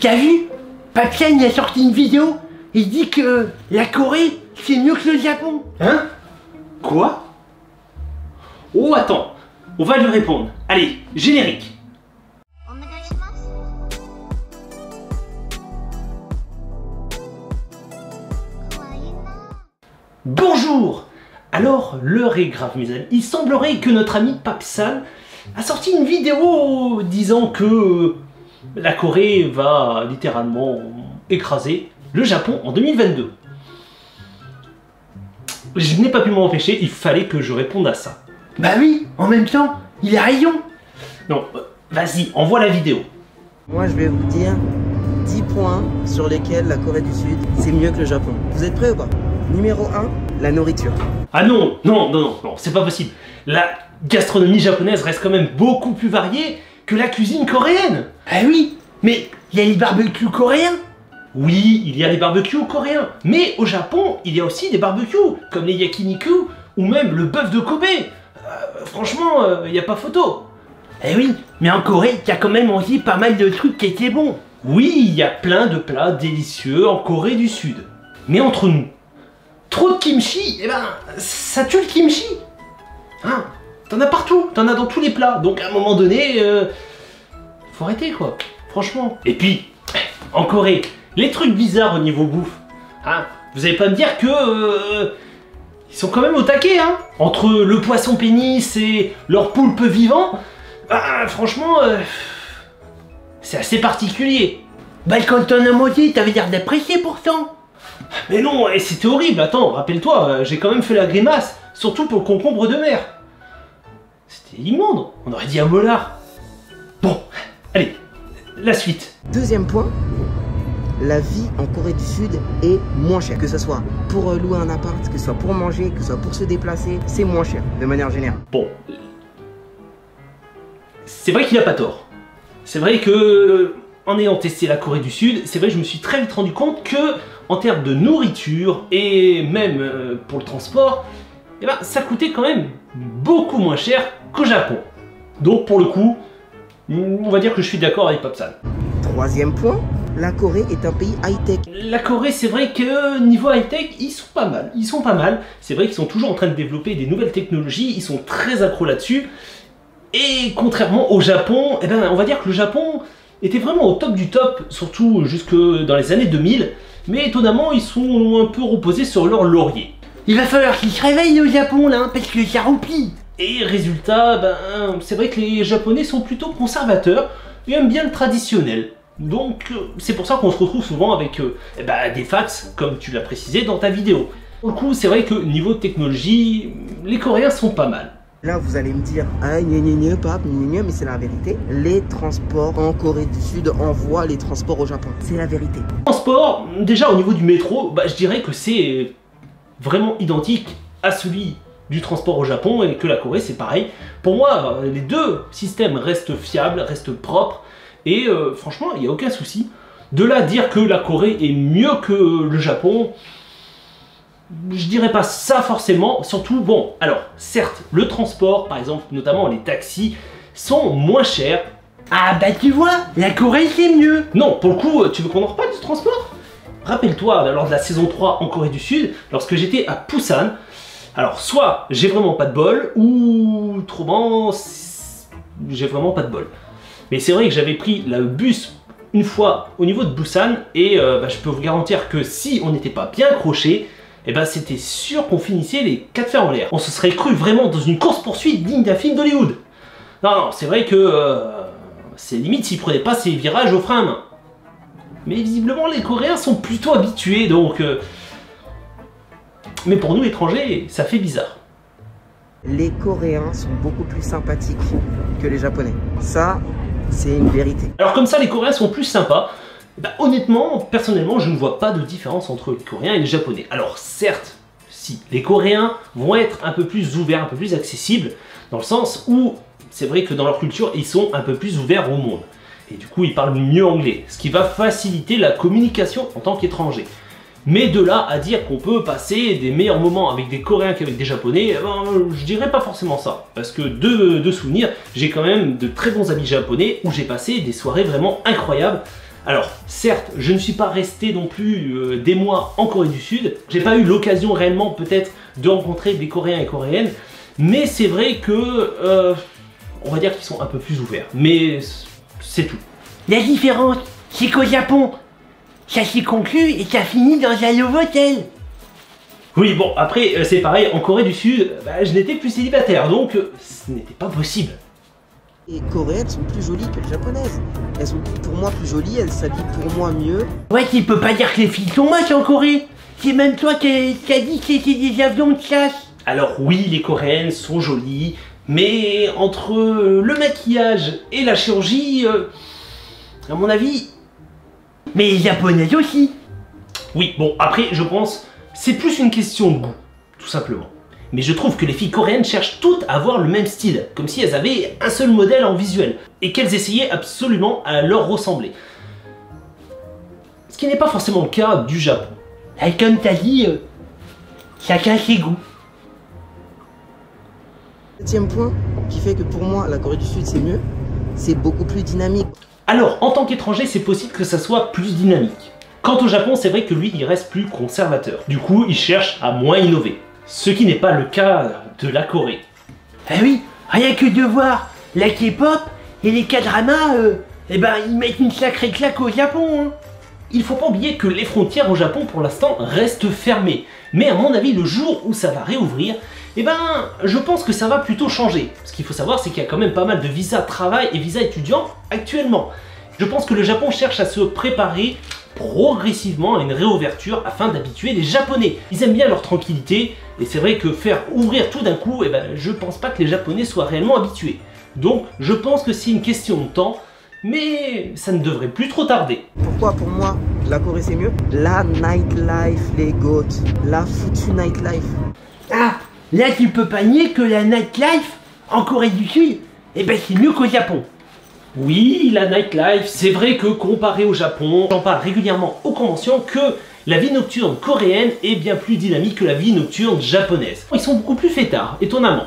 T'as vu? Papsan il a sorti une vidéo, il dit que la Corée, c'est mieux que le Japon. Hein? Quoi? Oh, attends, on va lui répondre. Allez, générique. Bonjour! Alors, l'heure est grave, mes amis. Il semblerait que notre ami Papsan a sorti une vidéo disant que la Corée va littéralement écraser le Japon en 2022. Je n'ai pas pu m'en empêcher, il fallait que je réponde à ça. Bah oui, en même temps, il a raison. Non, vas-y, envoie la vidéo. Moi, je vais vous dire 10 points sur lesquels la Corée du Sud, c'est mieux que le Japon. Vous êtes prêts ou pas? Numéro 1, la nourriture. Ah non, c'est pas possible. La gastronomie japonaise reste quand même beaucoup plus variée que la cuisine coréenne. Ah oui, mais il y a les barbecues coréens. Oui, il y a des barbecues coréens, mais au Japon, il y a aussi des barbecues, comme les yakiniku, ou même le bœuf de Kobe. Franchement, il n'y a pas photo. Eh oui, mais en Corée, t'as quand même aussi pas mal de trucs qui étaient bons. Oui, il y a plein de plats délicieux en Corée du Sud. Mais entre nous, trop de kimchi, eh ben, ça tue le kimchi. Hein? T'en as partout, t'en as dans tous les plats. Donc à un moment donné, faut arrêter quoi, franchement. Et puis, en Corée, les trucs bizarres au niveau bouffe, hein, vous allez pas me dire que ils sont quand même au taquet, hein. Entre le poisson pénis et leur poulpe vivant, franchement, c'est assez particulier. Bah quand t'en as mangé, t'avais l'air d'apprécier pourtant. Mais non, et c'était horrible, attends, rappelle-toi, j'ai quand même fait la grimace, surtout pour le concombre de mer. C'était immonde, on aurait dit un molar. Bon, allez, la suite. Deuxième point, la vie en Corée du Sud est moins chère. Que ce soit pour louer un appart, que ce soit pour manger, que ce soit pour se déplacer, c'est moins cher, de manière générale. Bon, c'est vrai qu'il a pas tort. C'est vrai que, en ayant testé la Corée du Sud, c'est vrai que je me suis très vite rendu compte que, en termes de nourriture et même pour le transport, eh ben, ça coûtait quand même beaucoup moins cher qu'au Japon. Donc pour le coup, on va dire que je suis d'accord avec Papsan. Troisième point, la Corée est un pays high-tech. La Corée, c'est vrai que niveau high-tech, ils sont pas mal. Ils sont pas mal. C'est vrai qu'ils sont toujours en train de développer des nouvelles technologies. Ils sont très accros là-dessus. Et contrairement au Japon, eh ben, on va dire que le Japon était vraiment au top du top, surtout jusque dans les années 2000. Mais étonnamment, ils sont un peu reposés sur leur laurier. Il va falloir qu'ils se réveillent au Japon là, parce que ça roupille. Et résultat, ben, c'est vrai que les Japonais sont plutôt conservateurs et aiment bien le traditionnel. Donc c'est pour ça qu'on se retrouve souvent avec des fax, comme tu l'as précisé dans ta vidéo. Pour le coup, c'est vrai que niveau technologie, les Coréens sont pas mal. Là, vous allez me dire, ah, pape, mais c'est la vérité. Les transports en Corée du Sud envoient les transports au Japon. C'est la vérité. Transport, déjà au niveau du métro, je dirais que c'est vraiment identique à celui du transport au Japon et que la Corée, c'est pareil. Pour moi, les deux systèmes restent fiables, restent propres et franchement, il n'y a aucun souci. De là à dire que la Corée est mieux que le Japon, je dirais pas ça forcément, surtout, bon, alors, certes, le transport, par exemple, notamment les taxis, sont moins chers. Ah bah tu vois, la Corée c'est mieux. Non, pour le coup, tu veux qu'on en reparle du transport? Rappelle-toi, lors de la saison 3 en Corée du Sud, lorsque j'étais à Busan, alors soit j'ai vraiment pas de bol, ou autrement, j'ai vraiment pas de bol. Mais c'est vrai que j'avais pris le bus une fois au niveau de Busan, et je peux vous garantir que si on n'était pas bien accroché, eh ben c'était sûr qu'on finissait les 4 fers en l'air. On se serait cru vraiment dans une course-poursuite digne d'un film d'Hollywood. Non, c'est vrai que c'est limite s'ils prenaient pas ces virages au frein à main. Mais visiblement les Coréens sont plutôt habitués, donc... Mais pour nous étrangers, ça fait bizarre. Les Coréens sont beaucoup plus sympathiques que les Japonais. Ça, c'est une vérité. Alors comme ça, les Coréens sont plus sympas. Honnêtement, personnellement, je ne vois pas de différence entre les Coréens et les Japonais. Alors certes, si, les Coréens vont être un peu plus ouverts, un peu plus accessibles, dans le sens où c'est vrai que dans leur culture, ils sont un peu plus ouverts au monde. Et du coup, ils parlent mieux anglais, ce qui va faciliter la communication en tant qu'étranger. Mais de là à dire qu'on peut passer des meilleurs moments avec des Coréens qu'avec des Japonais, je dirais pas forcément ça. Parce que de souvenirs, j'ai quand même de très bons amis japonais où j'ai passé des soirées vraiment incroyables Alors, certes, je ne suis pas resté non plus des mois en Corée du Sud. J'ai pas eu l'occasion réellement peut-être de rencontrer des Coréens et Coréennes. Mais c'est vrai que, on va dire qu'ils sont un peu plus ouverts. Mais c'est tout. La différence, c'est qu'au Japon, ça s'est conclu et ça finit dans un Novotel. Oui, bon, après, c'est pareil, en Corée du Sud, je n'étais plus célibataire, donc ce n'était pas possible. Les Coréennes sont plus jolies que les Japonaises. Elles sont pour moi plus jolies, elles s'habillent pour moi mieux. Ouais, tu peux pas dire que les filles sont moches en Corée. C'est même toi qui as dit que c'était des avions de chasse. Alors oui, les Coréennes sont jolies, mais entre le maquillage et la chirurgie, à mon avis... Mais les Japonaises aussi. Oui, bon, après, je pense, c'est plus une question de goût, tout simplement. Mais je trouve que les filles coréennes cherchent toutes à avoir le même style, comme si elles avaient un seul modèle en visuel, et qu'elles essayaient absolument à leur ressembler. Ce qui n'est pas forcément le cas du Japon. Et comme t'as dit, chacun ses goûts. 7e point qui fait que pour moi la Corée du Sud c'est mieux, c'est beaucoup plus dynamique. Alors, en tant qu'étranger, c'est possible que ça soit plus dynamique. Quant au Japon, c'est vrai que lui, il reste plus conservateur. Du coup, il cherche à moins innover. Ce qui n'est pas le cas de la Corée. Ah oui, rien que de voir la K-pop et les K-dramas, ils mettent une sacrée claque au Japon. Hein. Il faut pas oublier que les frontières au Japon, pour l'instant, restent fermées. Mais à mon avis, le jour où ça va réouvrir, je pense que ça va plutôt changer. Ce qu'il faut savoir, c'est qu'il y a quand même pas mal de visas travail et visas étudiants actuellement. Je pense que le Japon cherche à se préparer progressivement à une réouverture afin d'habituer les Japonais. Ils aiment bien leur tranquillité et c'est vrai que faire ouvrir tout d'un coup, je pense pas que les Japonais soient réellement habitués. Donc je pense que c'est une question de temps, mais ça ne devrait plus trop tarder. Pourquoi pour moi la Corée c'est mieux? La nightlife les goats, la foutue nightlife. Ah, là tu peux pas nier que la nightlife en Corée du Sud, c'est mieux qu'au Japon. Oui, la nightlife, c'est vrai que comparé au Japon, j'en parle régulièrement aux conventions que la vie nocturne coréenne est bien plus dynamique que la vie nocturne japonaise. Ils sont beaucoup plus fêtards, étonnamment.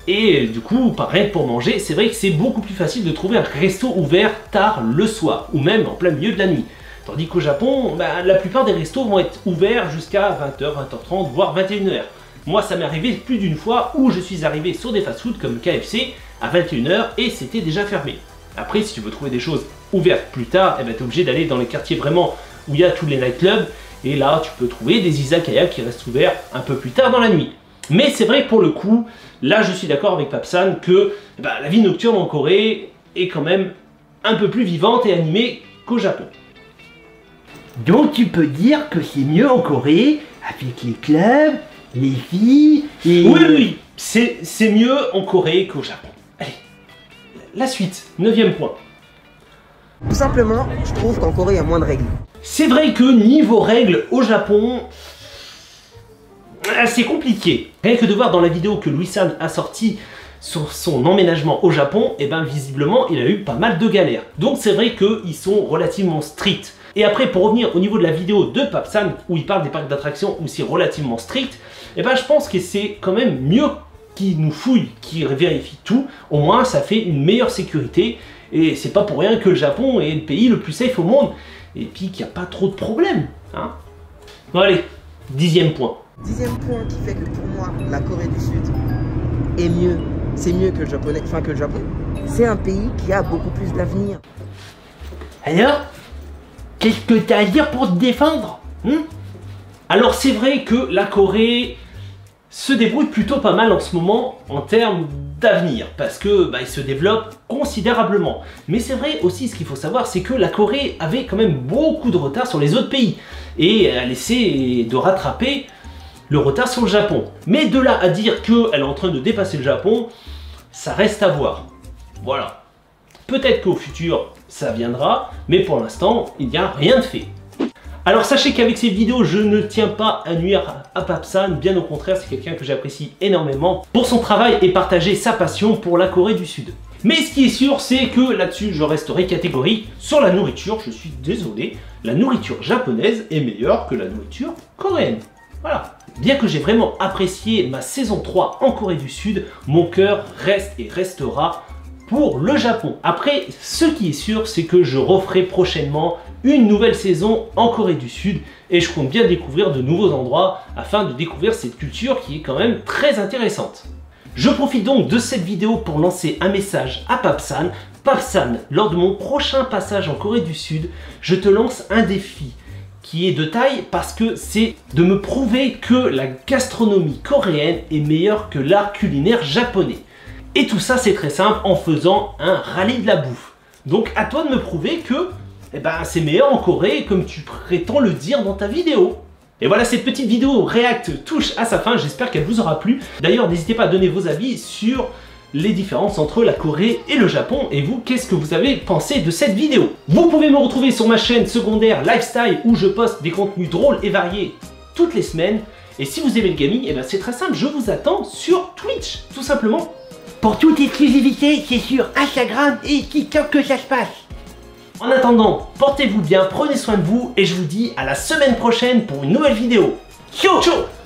Et du coup, pareil pour manger, c'est vrai que c'est beaucoup plus facile de trouver un resto ouvert tard le soir, ou même en plein milieu de la nuit. Tandis qu'au Japon, la plupart des restos vont être ouverts jusqu'à 20h, 20h30, voire 21h. Moi, ça m'est arrivé plus d'une fois où je suis arrivé sur des fast-food comme KFC à 21h et c'était déjà fermé. Après, si tu veux trouver des choses ouvertes plus tard, tu es obligé d'aller dans les quartiers vraiment où il y a tous les nightclubs. Et là, tu peux trouver des izakaya qui restent ouverts un peu plus tard dans la nuit. Mais c'est vrai que pour le coup, là je suis d'accord avec Papsan que la vie nocturne en Corée est quand même un peu plus vivante et animée qu'au Japon. Donc tu peux dire que c'est mieux en Corée, avec les clubs, les filles et... Oui, c'est mieux en Corée qu'au Japon. Allez, la suite, 9e point. Tout simplement, je trouve qu'en Corée il y a moins de règles. C'est vrai que niveau règles au Japon, c'est compliqué. Rien que de voir dans la vidéo que Louis-San a sorti sur son emménagement au Japon, visiblement il a eu pas mal de galères. Donc c'est vrai qu'ils sont relativement stricts. Et après, pour revenir au niveau de la vidéo de Papsan, où il parle des parcs d'attractions où c'est relativement strict, je pense que c'est quand même mieux qu'ils nous fouillent, qu'ils vérifient tout. Au moins ça fait une meilleure sécurité. Et c'est pas pour rien que le Japon est le pays le plus safe au monde. Et puis qu'il n'y a pas trop de problèmes. Hein. Bon allez, 10e point. 10e point qui fait que pour moi, la Corée du Sud est mieux. C'est mieux que le japonais, que le Japon. C'est un pays qui a beaucoup plus d'avenir. Alors, qu'est-ce que tu as à dire pour te défendre? Alors c'est vrai que la Corée se débrouille plutôt pas mal en ce moment en termes d'avenir, parce que il se développe considérablement. Mais c'est vrai aussi, ce qu'il faut savoir, c'est que la Corée avait quand même beaucoup de retard sur les autres pays, et elle essaie de rattraper le retard sur le Japon. Mais de là à dire qu'elle est en train de dépasser le Japon, ça reste à voir. Voilà. Peut-être qu'au futur, ça viendra, mais pour l'instant, il n'y a rien de fait. Alors sachez qu'avec cette vidéo, je ne tiens pas à nuire à Papsan, bien au contraire, c'est quelqu'un que j'apprécie énormément pour son travail et partager sa passion pour la Corée du Sud. Mais ce qui est sûr, c'est que là-dessus, je resterai catégorique sur la nourriture. Je suis désolé, la nourriture japonaise est meilleure que la nourriture coréenne. Voilà. Bien que j'ai vraiment apprécié ma saison 3 en Corée du Sud, mon cœur reste et restera pour le Japon. Après, ce qui est sûr, c'est que je referai prochainement une nouvelle saison en Corée du Sud et je compte bien découvrir de nouveaux endroits afin de découvrir cette culture qui est quand même très intéressante. Je profite donc de cette vidéo pour lancer un message à Papsan. Papsan, lors de mon prochain passage en Corée du Sud, je te lance un défi qui est de taille parce que c'est de me prouver que la gastronomie coréenne est meilleure que l'art culinaire japonais. Et tout ça c'est très simple en faisant un rallye de la bouffe. Donc à toi de me prouver que c'est meilleur en Corée comme tu prétends le dire dans ta vidéo. Et voilà, cette petite vidéo React touche à sa fin, j'espère qu'elle vous aura plu. D'ailleurs, n'hésitez pas à donner vos avis sur les différences entre la Corée et le Japon. Et vous, qu'est-ce que vous avez pensé de cette vidéo? Vous pouvez me retrouver sur ma chaîne secondaire Lifestyle où je poste des contenus drôles et variés toutes les semaines. Et si vous aimez le gaming, c'est très simple, je vous attends sur Twitch, tout simplement. Pour toute exclusivité, c'est sur Instagram et TikTok que ça se passe. En attendant, portez-vous bien, prenez soin de vous et je vous dis à la semaine prochaine pour une nouvelle vidéo. Ciao, ciao.